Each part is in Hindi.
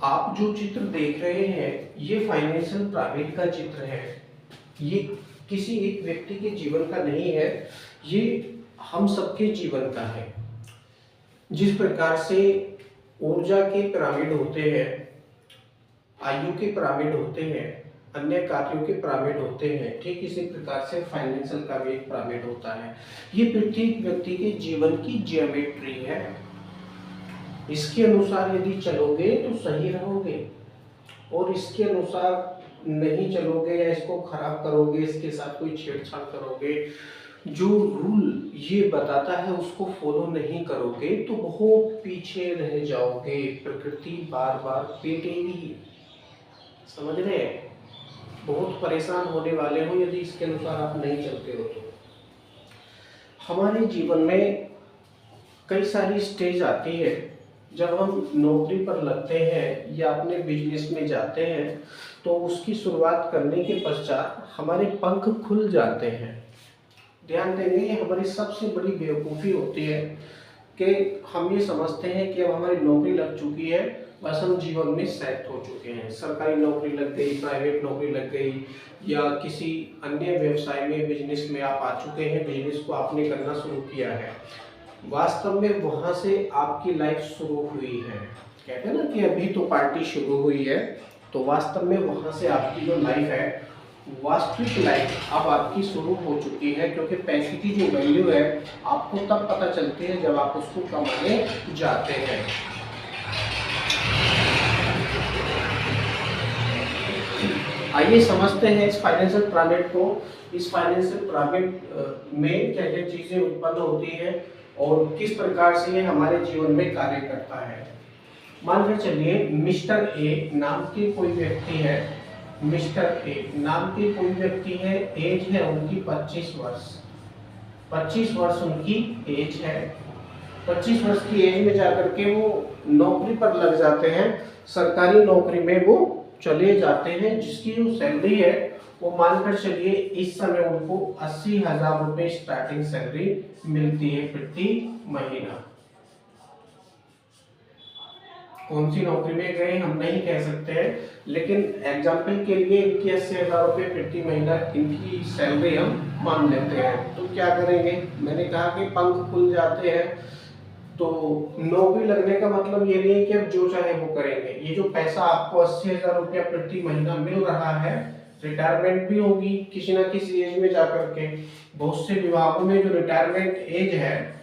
आप जो चित्र देख रहे हैं ये फाइनेंशियल पिरामिड का चित्र है। ये किसी एक व्यक्ति के जीवन का नहीं है, ये हम सबके जीवन का है। जिस प्रकार से ऊर्जा के पिरामिड होते हैं, आयु के पिरामिड होते हैं, अन्य कार्यों के पिरामिड होते हैं, ठीक इसी प्रकार से फाइनेंशियल का भी एक पिरामिड होता है। ये प्रत्येक व्यक्ति के जीवन की ज्योमेट्री है। इसके अनुसार यदि चलोगे तो सही रहोगे, और इसके अनुसार नहीं चलोगे या इसको खराब करोगे, इसके साथ कोई छेड़छाड़ करोगे, जो रूल ये बताता है उसको फॉलो नहीं करोगे तो बहुत पीछे रह जाओगे। प्रकृति बार बार पीटेगी, समझ रहे हैं? बहुत परेशान होने वाले हो यदि इसके अनुसार आप नहीं चलते हो तो। हमारे जीवन में कई सारी स्टेज आती है। जब हम नौकरी पर लगते हैं या अपने बिजनेस में जाते हैं तो उसकी शुरुआत करने के पश्चात हमारे पंख खुल जाते हैं। ध्यान देंगे, ये हमारी सबसे बड़ी बेवकूफ़ी होती है कि हम ये समझते हैं कि अब हमारी नौकरी लग चुकी है, बस हम जीवन में सेट हो चुके हैं। सरकारी नौकरी लग गई, प्राइवेट नौकरी लग गई, या किसी अन्य व्यवसाय में, बिजनेस में आप आ चुके हैं, बिजनेस को आपने करना शुरू किया है। वास्तव में वहाँ से आपकी लाइफ शुरू हुई है। कहते हैं ना कि अभी तो पार्टी शुरू हुई है, तो वास्तव में वहाँ से आपकी जो लाइफ है, वास्तविक लाइफ अब आपकी शुरू हो चुकी है। क्योंकि पैसे की जो वैल्यू है आपको तब पता चलती है जब आप उसको कमाने जाते हैं। आइए समझते हैं इस फाइनेंशियल पिरामिड को। इस फाइनेंशियल पिरामिड में क्या क्या चीजें उत्पन्न होती है और किस प्रकार से ये हमारे जीवन में कार्य करता है। मान कर चलिए मिस्टर ए नाम के कोई व्यक्ति है। मिस्टर ए नाम के कोई व्यक्ति है, एज है उनकी 25 वर्ष। 25 वर्ष उनकी एज है। 25 वर्ष की एज में जाकर के वो नौकरी पर लग जाते हैं, सरकारी नौकरी में वो चले जाते हैं, जिसकी जो सैलरी है वो मानकर चलिए इस समय उनको 80,000 रुपए स्टार्टिंग सैलरी मिलती है प्रति महीना। कौन सी नौकरी में गए हम नहीं कह सकते हैं, लेकिन एग्जाम्पल के लिए इनकी 80,000 रुपए प्रति महीना इनकी सैलरी हम मान लेते हैं। तो क्या करेंगे, मैंने कहा कि पंख खुल जाते हैं। तो नौकरी लगने का मतलब ये नहीं है कि अब जो चाहे वो करेंगे। ये जो पैसा आपको 80,000 रुपया प्रति महीना मिल रहा है, रिटायरमेंट भी होगी किसी ना किसी एज में जाकर के। बहुत से विभागों में जो रिटायरमेंट एज है,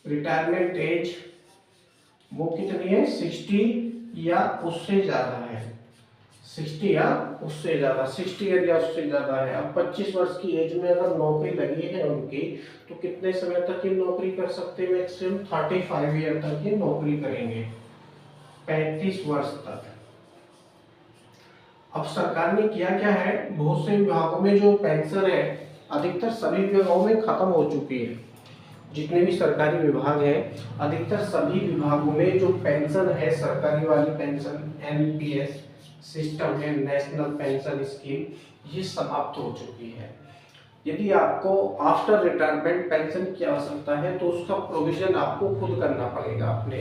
रिटायरमेंट एज वो कितनी है, 60 या उससे ज्यादा है। 60 या उससे ज्यादा, 60 ईयर या उससे ज्यादा है। अब 25 वर्ष की एज में अगर नौकरी लगी है उनकी, तो कितने समय तक ये नौकरी कर सकते हैं? मैक्सिमम 35 ईयर तक ये नौकरी करेंगे, 35 वर्ष तक। अब सरकार ने किया क्या है, बहुत से विभागों में जो पेंशन है, अधिकतर सभी विभागों में खत्म हो चुकी है। जितने भी सरकारी विभाग हैं, अधिकतर सभी विभागों में जो पेंशन है, सरकारी वाली पेंशन, एनपीएस सिस्टम है, नेशनल पेंशन स्कीम, ये समाप्त हो चुकी है। यदि आपको आफ्टर रिटायरमेंट पेंशन की आवश्यकता है तो उसका प्रोविजन आपको खुद करना पड़ेगा अपने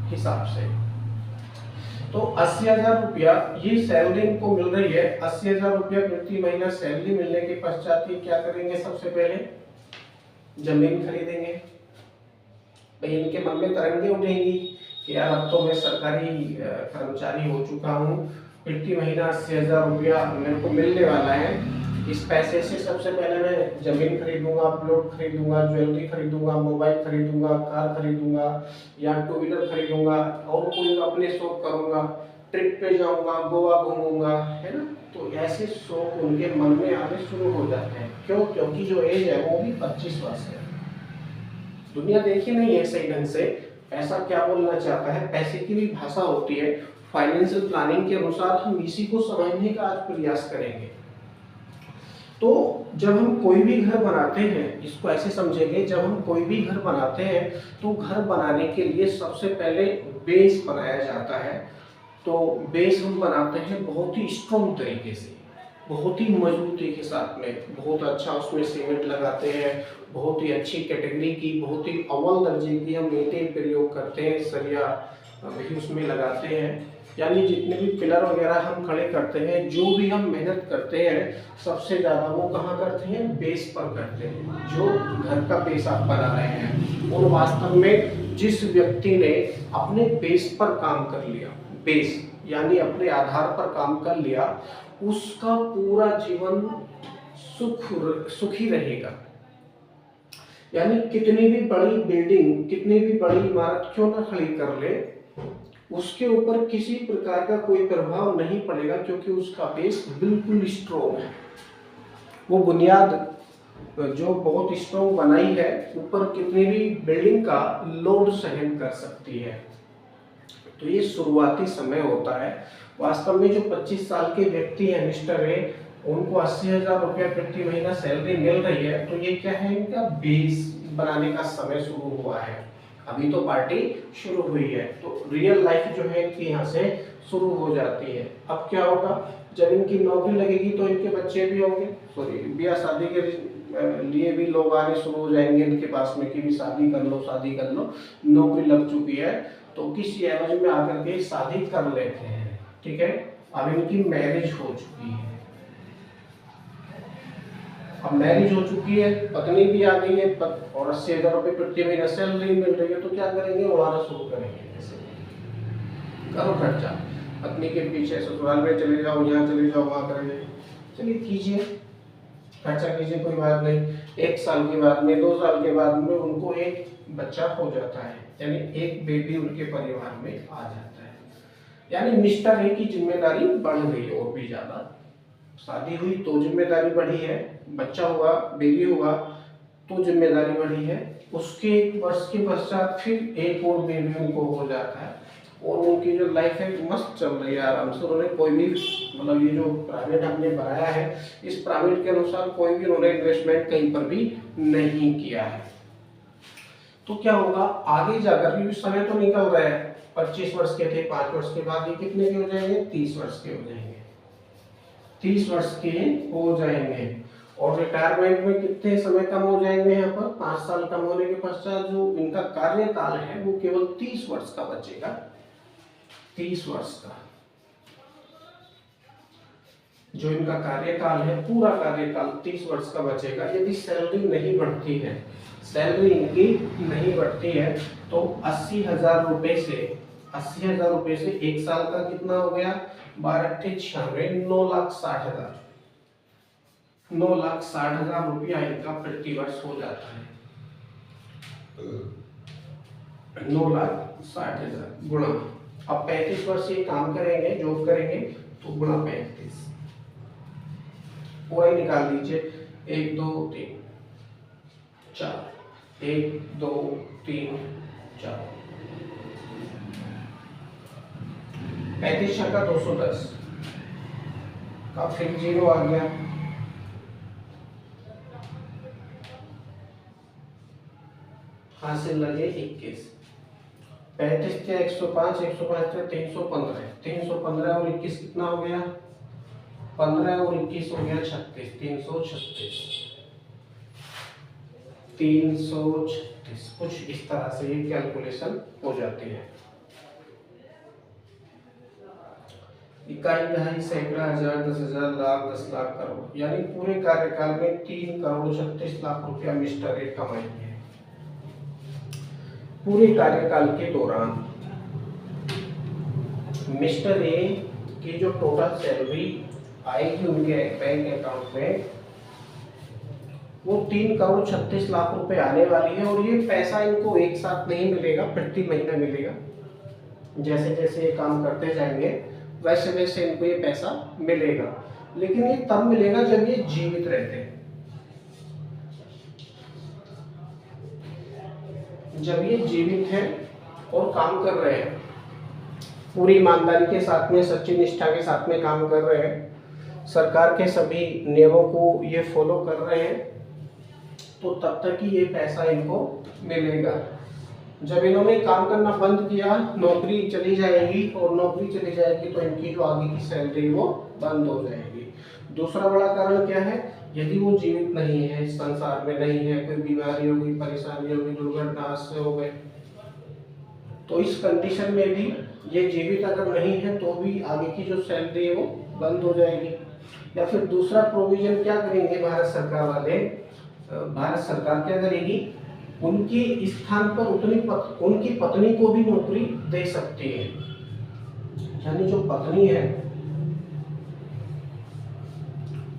हिसाब से। तो 80,000 रुपया ये सैलरी इनको मिल रही है। 80,000 रुपया प्रति महीना सैलरी मिलने के पश्चात ये क्या करेंगे, सबसे पहले जमीन खरीदेंगे। भाई इनके मन में तरंगे उठेंगी कि यार अब तो मैं सरकारी कर्मचारी हो चुका हूँ, प्रति महीना 80,000 रुपया मेरे को मिलने वाला है। इस पैसे से सबसे पहले मैं जमीन खरीदूंगा, प्लॉट खरीदूंगा, ज्वेलरी खरीदूंगा, मोबाइल खरीदूंगा, कार खरीदूंगा या टू व्हीलर खरीदूंगा, और कोई अपने शौक करूंगा, ट्रिप पे जाऊंगा, गोवा घूमूंगा, है ना। तो ऐसे शौक उनके मन में आने शुरू हो जाते हैं। क्यों? क्योंकि जो एज है वो भी 25 वर्ष है। दुनिया देखी नहीं है सही ढंग से पैसा क्या बोलना चाहता है। पैसे की भी भाषा होती है। फाइनेंशियल प्लानिंग के अनुसार हम इसी को समझने का आज प्रयास करेंगे। तो जब हम कोई भी घर बनाते हैं, इसको ऐसे समझेंगे, जब हम कोई भी घर बनाते हैं तो घर बनाने के लिए सबसे पहले बेस बनाया जाता है। तो बेस हम बनाते हैं बहुत ही स्ट्रॉन्ग तरीके से। बहुत ही मजबूती के साथ में, बहुत अच्छा उसमें सीमेंट लगाते हैं, बहुत ही अच्छी कैटेगरी की, बहुत ही अव्वल दर्जे की हम ईंटें प्रयोग करते हैं, सरिया भी उसमें लगाते हैं। यानी जितने भी पिलर वगैरह हम खड़े करते हैं, जो भी हम मेहनत करते हैं, सबसे ज़्यादा वो कहाँ करते हैं? बेस पर करते हैं, जो घर का बेस आप बना रहे हैं। और वास्तव में जिस व्यक्ति ने अपने बेस पर काम कर लिया, बेस यानी अपने आधार पर काम कर लिया, उसका पूरा जीवन सुखी रहेगा। यानी कितनी भी बड़ी बिल्डिंग, कितनी भी बड़ी इमारत क्यों ना खड़ी कर ले, उसके ऊपर किसी प्रकार का कोई प्रभाव नहीं पड़ेगा, क्योंकि उसका बेस बिल्कुल स्ट्रॉन्ग है। वो बुनियाद जो बहुत स्ट्रॉन्ग बनाई है, ऊपर कितनी भी बिल्डिंग का लोड सहन कर सकती है। तो ये शुरुआती समय होता है। वास्तव में जो 25 साल के व्यक्ति हैं मिस्टर ए, उनको 80,000 रुपया प्रति महीना सैलरी मिल रही है, तो ये क्या है? इनका बेस बनाने का समय शुरू हुआ है। अभी तो पार्टी शुरू हुई है, तो रियल लाइफ जो है इनकी यहाँ से शुरू हो जाती है। अब क्या होगा? जब इनकी नौकरी लगेगी तो इनके बच्चे भी होंगे, सॉरी ब्याह शादी के लिए भी लोग आने शुरू हो जाएंगे इनके पास में कि भी शादी कर लो, शादी कर लो, नौकरी लग चुकी है, तो किसी एवज में आकर के शादी कर लेते हैं। ठीक है, अब इनकी मैरिज हो चुकी है, अब मैरिज हो चुकी है, पत्नी भी आ गई है, और 80,000 रुपये प्रति महीना सैलरी मिल रही है, तो क्या करेंगे? उड़ाना शुरू करेंगे। करो खर्चा, पत्नी के पीछे ससुराल में चले जाओ, यहाँ चले जाओ, वहाँ करेंगे। चलिए कीजिए, खर्चा कीजिए, कोई बात नहीं। 1 साल के बाद में, 2 साल के बाद में उनको एक बच्चा हो जाता है, यानी एक बेबी उनके परिवार में आ जाता है। यानी मिस्टर ए की जिम्मेदारी बढ़ गई और भी ज्यादा। शादी हुई तो जिम्मेदारी बढ़ी है, बच्चा हुआ, बेबी हुआ तो जिम्मेदारी बढ़ी है। उसके 1 वर्ष के पश्चात फिर एक और बेबी उनको हो जाता है, और उनकी जो लाइफ है मस्त चल रही है आराम से। उन्होंने कोई भी, मतलब ये जो प्राइवेट हमने बनाया है, इस प्राइवेट के अनुसार कोई भी उन्होंने इन्वेस्टमेंट कहीं पर भी नहीं किया है। तो क्या होगा आगे जाकर? भी समय तो निकल रहा है, 25 वर्ष के थे, 5 वर्ष के बाद ये कितने के हो जाएंगे? 30 वर्ष के हो जाएंगे, 30 वर्ष के हो जाएंगे। और रिटायरमेंट में कितने समय कम हो जाएंगे? यहाँ पर 5 साल कम होने के पश्चात जो इनका कार्यकाल है वो केवल 30 वर्ष का बचेगा, 30 वर्ष का जो इनका कार्यकाल है, पूरा कार्यकाल 30 वर्ष का बचेगा। यदि सैलरी नहीं बढ़ती है, सैलरी इनकी नहीं बढ़ती है, तो 80,000 रुपए से 80,000 रुपए से 1 साल का कितना हो गया? 12×96, 9,60,000, 9,60,000 रुपया इनका प्रति वर्ष हो जाता है। 9,60,000 गुणा, अब 35 वर्ष ये काम करेंगे, जॉब करेंगे, तो गुणा 35 पूरा ही निकाल दीजिए। 1 2 3 4, 1 2 3 4, 35 का 210 का फिर 0 आ गया, हासिल लगे 21। 35 के 105, 105 के 315, 315 और 21 कितना हो गया? 15 और 21 हो गया 36, 336, 336। कुछ इस तरह से ये कैलकुलेशन हो जाती है। इकाई, दहाई, सैकड़ा, हजार, 10,000, लाख, 10 लाख, करोड़, यानी पूरे कार्यकाल में 3,36,00,000 रुपया मिस्टर ए कमाएंगे। पूरे कार्यकाल के दौरान मिस्टर ए की जो टोटल सैलरी आएगी उनके बैंक अकाउंट में, वो 3,36,00,000 रुपए आने वाली है। और ये पैसा इनको एक साथ नहीं मिलेगा, प्रति महीना मिलेगा। जैसे जैसे ये काम करते जाएंगे वैसे वैसे इनको ये पैसा मिलेगा, लेकिन ये तब मिलेगा जब ये जीवित रहते हैं। जब ये जीवित हैं और काम कर रहे हैं, पूरी ईमानदारी के साथ में, सच्ची निष्ठा के साथ में काम कर रहे हैं, सरकार के सभी नियमों को ये फॉलो कर रहे हैं, तो तब तक ही ये पैसा इनको मिलेगा। जब इन्होंने काम करना बंद किया, नौकरी चली जाएगी, और नौकरी चली जाएगी तो इनकी जो आगे की सैलरी वो बंद हो जाएगी। दूसरा बड़ा कारण क्या है, यदि वो जीवित नहीं है, संसार में नहीं है, कोई बीमारी हो गई, परेशानी हो गई, दुर्घटना हादसे हो गए, तो इस कंडीशन में भी ये जीवित अगर नहीं है तो भी आगे की जो सैलरी है वो बंद हो जाएगी। या फिर दूसरा प्रोविजन क्या करेंगे भारत सरकार वाले, भारत सरकार क्या करेगी, उनके स्थान पर उनकी पत्नी को भी नौकरी दे सकती है। यानी जो पत्नी है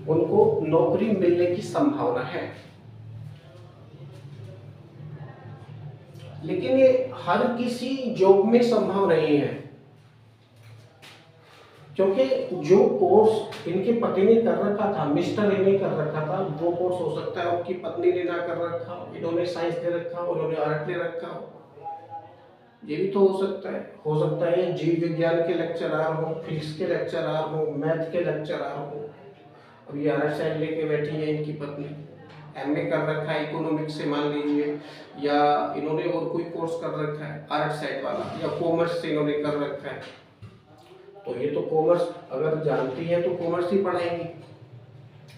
उनको नौकरी मिलने की संभावना है। लेकिन ये हर किसी जॉब में संभव नहीं है, क्योंकि जो कोर्स इनके पति ने कर रखा था, मिस्टर ए ने कर रखा था, वो कोर्स हो सकता है उनकी पत्नी ने ना कर रखा हो, इन्होंने साइंस दे रखा हो, उन्होंने आर्ट ले रखा हो, ये भी तो हो सकता है जीव विज्ञान के लेक्चरर हो, फिजिक्स के लेक्चरर हो, मैथ के लेक्चरर हो। अब ये आर्ट साइड लेके बैठी है इनकी पत्नी, एमए कर रखा है इकोनॉमिक्स से मान लीजिए, या इन्होंने और कोई कोर्स कर रखा है आर्ट साइड वाला, या कॉमर्स से इन्होंने कर रखा है, तो ये तो कॉमर्स अगर जानती है तो कॉमर्स ही पढ़ाएंगी।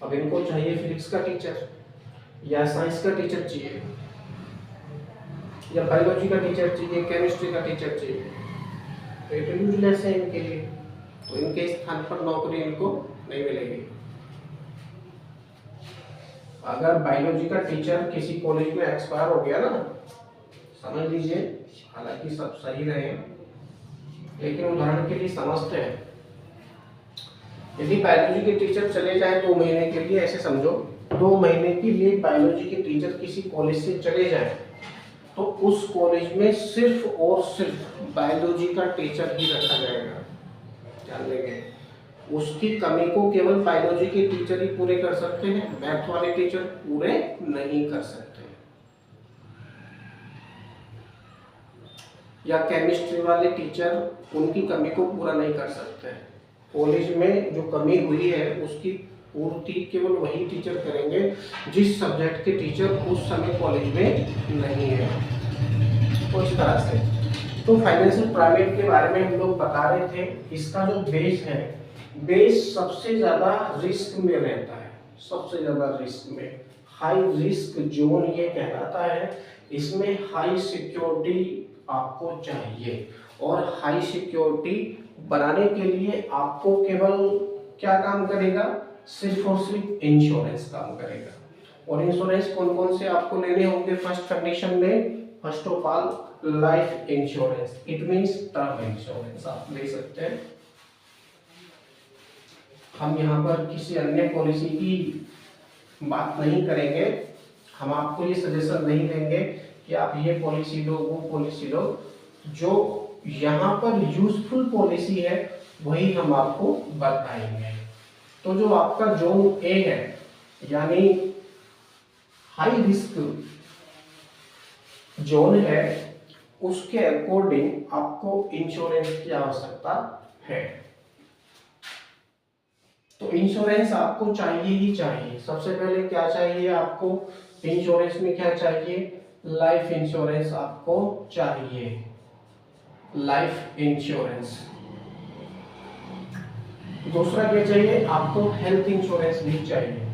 अब इनको चाहिए फिजिक्स का टीचर या साइंस का टीचर चाहिए या बायोलॉजी का टीचर चाहिए, केमिस्ट्री का टीचर चाहिए, तो ये तो यूजलेस है इनके लिए, तो इनके स्थान पर नौकरी इनको नहीं मिलेगी। अगर बायोलॉजी का टीचर किसी कॉलेज में एक्सपायर हो गया ना, समझ लीजिए, हालांकि सब सही रहे लेकिन उदाहरण के लिए समझते हैं, यदि बायोलॉजी के टीचर चले जाए 2 महीने के लिए, ऐसे समझो 2 महीने के लिए बायोलॉजी के टीचर किसी कॉलेज से चले जाए, तो उस कॉलेज में सिर्फ और सिर्फ बायोलॉजी का टीचर ही रखा जाएगा। ध्यान देंगे, उसकी कमी को केवल बायोलॉजी के टीचर ही पूरे कर सकते हैं, मैथ वाले टीचर पूरे नहीं कर सकते, या केमिस्ट्री वाले टीचर उनकी कमी को पूरा नहीं कर सकते। कॉलेज में जो कमी हुई है उसकी पूर्ति केवल वही टीचर करेंगे जिस सब्जेक्ट के टीचर उस समय कॉलेज में नहीं है। तो इस तरह से तो फाइनेंशियल पिरामिड के बारे में हम लोग बता रहे थे, इसका जो बेस है, बेस सबसे ज्यादा रिस्क में रहता है, सबसे ज्यादा रिस्क में, हाई रिस्क जोन ये कहलाता है। इसमें हाई सिक्योरिटी आपको चाहिए, और हाई सिक्योरिटी बनाने के लिए आपको केवल क्या काम करेगा, सिर्फ और सिर्फ इंश्योरेंस काम करेगा। और इंश्योरेंस कौन कौन से आपको लेने होंगे फर्स्ट कंडीशन में, first of all life insurance, it means term insurance आप ले सकते हैं। हम यहाँ पर किसी अन्य पॉलिसी की बात नहीं करेंगे, हम आपको ये सजेशन नहीं देंगे कि आप ये पॉलिसी लो वो पॉलिसी लो, जो यहाँ पर यूजफुल पॉलिसी है वही हम आपको बताएंगे। तो जो आपका जोन ए है, यानी हाई रिस्क जोन है, उसके अकॉर्डिंग आपको इंश्योरेंस की आवश्यकता है। तो इंश्योरेंस आपको चाहिए ही चाहिए। सबसे पहले क्या चाहिए आपको इंश्योरेंस में, क्या चाहिए, लाइफ इंश्योरेंस आपको चाहिए, लाइफ इंश्योरेंस। दूसरा क्या चाहिए आपको, हेल्थ इंश्योरेंस भी चाहिए,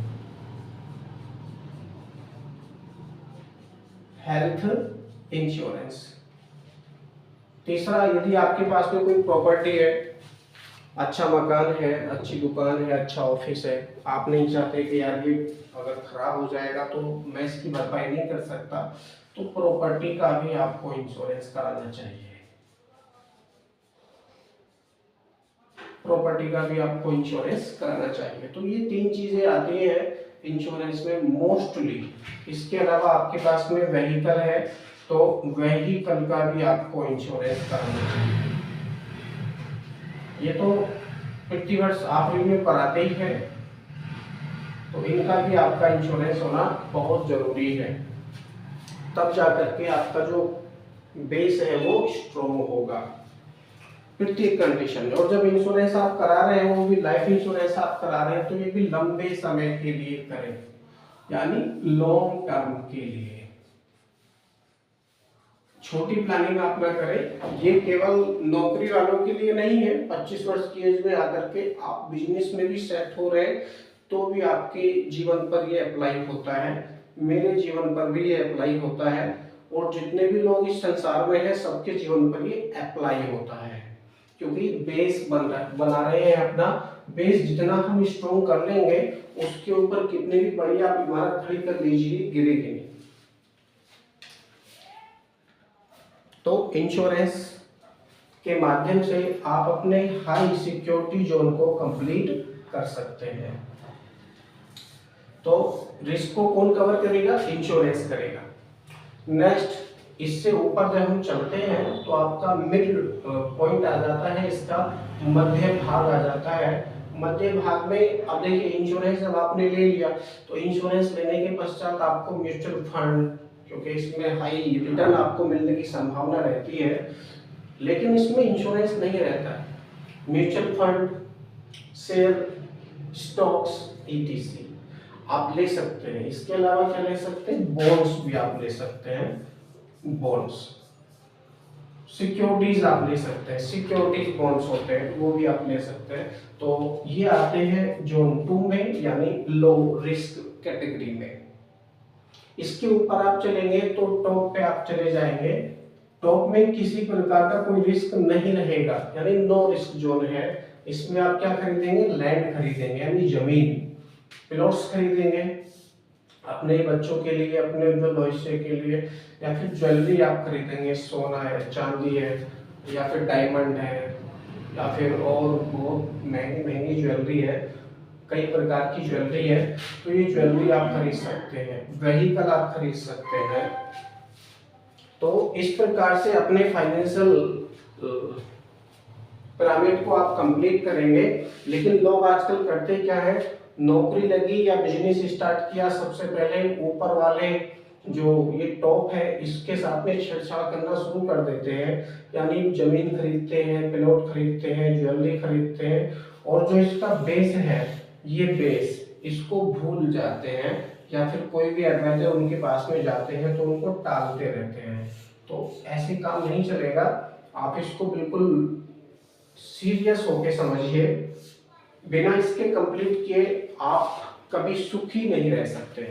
हेल्थ इंश्योरेंस। तीसरा, यदि आपके पास में कोई प्रॉपर्टी है, अच्छा मकान है, अच्छी दुकान है, अच्छा ऑफिस है, आप नहीं चाहते कि यार ये अगर खराब हो जाएगा तो मैं इसकी भरपाई नहीं कर सकता, तो प्रॉपर्टी का भी आपको इंश्योरेंस कराना चाहिए, प्रॉपर्टी का भी आपको इंश्योरेंस कराना चाहिए। तो ये 3 चीजें आती हैं इंश्योरेंस में मोस्टली। इसके अलावा आपके पास में व्हीकल है तो व्हीकल का भी आपको इंश्योरेंस कराना चाहिए। ये तो प्रतिवर्ष आप में कराते ही हैं, तो इनका भी आपका इंश्योरेंस होना बहुत जरूरी है, तब जाकर के आपका जो बेस है वो स्ट्रॉन्ग होगा प्रत्येक कंडीशन में। और जब इंश्योरेंस आप करा रहे हैं, वो भी लाइफ इंश्योरेंस आप करा रहे हैं, तो ये भी लंबे समय के लिए करें, यानी लॉन्ग टर्म के लिए। छोटी प्लानिंग आप ना करें। ये केवल नौकरी वालों के लिए नहीं है। 25 वर्ष की एज में आकर के आप बिजनेस में भी सेट हो रहे हैं तो भी आपके जीवन पर ये अप्लाई होता है, मेरे जीवन पर भी ये अप्लाई होता है, और जितने भी लोग इस संसार में हैं सबके जीवन पर ये अप्लाई होता है। क्योंकि बेस बना रहे हैं अपना। बेस जितना हम स्ट्रॉन्ग कर लेंगे उसके ऊपर कितने भी बड़ी आप इमारत खड़ी कर लीजिए, गिरेगी नहीं। तो इंश्योरेंस के माध्यम से आप अपने हाई सिक्योरिटी जोन को कंप्लीट कर सकते हैं। तो रिस्क को कौन कवर करेगा? इंश्योरेंस करेगा। नेक्स्ट, इससे ऊपर जब हम चलते हैं तो आपका मिड पॉइंट आ जाता है, इसका मध्य भाग आ जाता है। मध्य भाग में अब देखिए, इंश्योरेंस जब आपने ले लिया तो इंश्योरेंस लेने के पश्चात आपको म्यूचुअल फंड, क्योंकि इसमें हाई रिटर्न आपको मिलने की संभावना रहती है, लेकिन इसमें इंश्योरेंस नहीं रहता है। Mutual fund, share, stocks, etc आप ले सकते हैं। इसके अलावा क्या ले सकते हैं? बॉन्ड्स भी आप ले सकते हैं। बॉन्ड्स, सिक्योरिटीज आप ले सकते हैं, सिक्योरिटीज बॉन्ड्स होते हैं वो भी आप ले सकते हैं। तो ये आते हैं जोन 2 में, यानी लो रिस्क कैटेगरी में। इसके ऊपर आप चलेंगे तो टॉप पे आप चले जाएंगे। टॉप में किसी प्रकार का कोई रिस्क नहीं रहेगा, यानी नो रिस्क जोन है। इसमें आप क्या खरीदेंगे? लैंड खरीदेंगे, यानी जमीन, प्लॉट्स खरीदेंगे अपने बच्चों के लिए, अपने उज्जवल भविष्य के लिए, या फिर ज्वेलरी आप खरीदेंगे, सोना है, चांदी है, या फिर डायमंड है, या फिर और बहुत महंगी महंगी ज्वेलरी है, कई प्रकार की ज्वेलरी है। तो ये ज्वेलरी आप खरीद सकते हैं, व्हीकल आप खरीद सकते हैं। तो इस प्रकार से अपने फाइनेंशियल पिरामिड को आप कंप्लीट करेंगे। लेकिन लोग आजकल करते क्या है, नौकरी लगी या बिजनेस स्टार्ट किया, सबसे पहले ऊपर वाले जो ये टॉप है इसके साथ में छेड़छाड़ करना शुरू कर देते हैं, यानी जमीन खरीदते हैं, प्लॉट खरीदते हैं, ज्वेलरी खरीदते हैं, और जो इसका बेस है, ये बेस इसको भूल जाते हैं, या फिर कोई भी एडवाइजर उनके पास में जाते हैं तो उनको टालते रहते हैं। तो ऐसे काम नहीं चलेगा। आप इसको बिल्कुल सीरियस होके समझिए। बिना इसके कंप्लीट किए आप कभी सुखी नहीं रह सकते।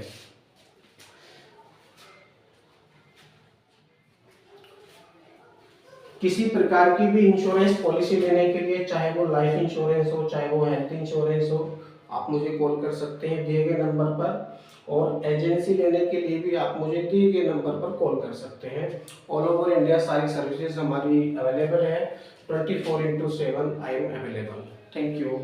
किसी प्रकार की भी इंश्योरेंस पॉलिसी लेने के लिए, चाहे वो लाइफ इंश्योरेंस हो, चाहे वो हेल्थ इंश्योरेंस हो, आप मुझे कॉल कर सकते हैं दिए गए नंबर पर। और एजेंसी लेने के लिए भी आप मुझे दिए गए नंबर पर कॉल कर सकते हैं। ऑल ओवर इंडिया सारी सर्विसेज हमारी अवेलेबल है। 24/7 I am available. Thank you.